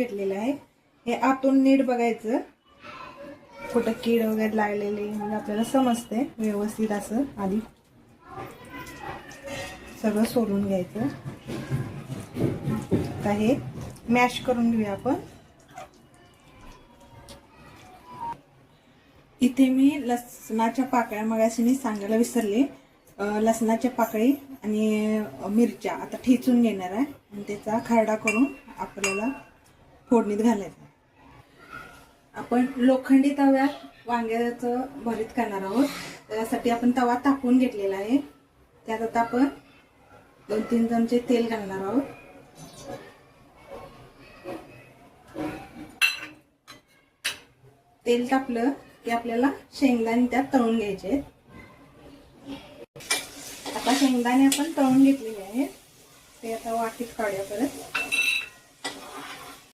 घेतलेलं आहे। हे आतून नीट बघायचं, कुठं कीड वगैरे लागलेली म्हणजे आपल्याला समजते व्यवस्थित। असं आधी सगळं सोलून घ्यायचं। आता हे मॅश करून घेऊया आपण। इथे मी लसणाच्या पाकळ्या मगाशी मी सांगायला विसरले, लसणाच्या पाकळी आणि मिरच्या आता ठेचून घेणार आहे आणि त्याचा खरडा करून आपल्याला फोडणीत घालायचा। आपण लोखंडी तव्यात वांग्याचं भरीत करणार आहोत। त्यासाठी आपण तवा तापवून घेतलेला आहे। त्यात आता आपण 2-3 चमचे तेल घालणार आहोत। तेल तापलं की आपल्याला शेंगदाणे त्यात तळून घ्यायचे आहेत। आता शेंगदाणे आपण तळून घेतलेले आहेत, ते आता वाटीत काढूया परत।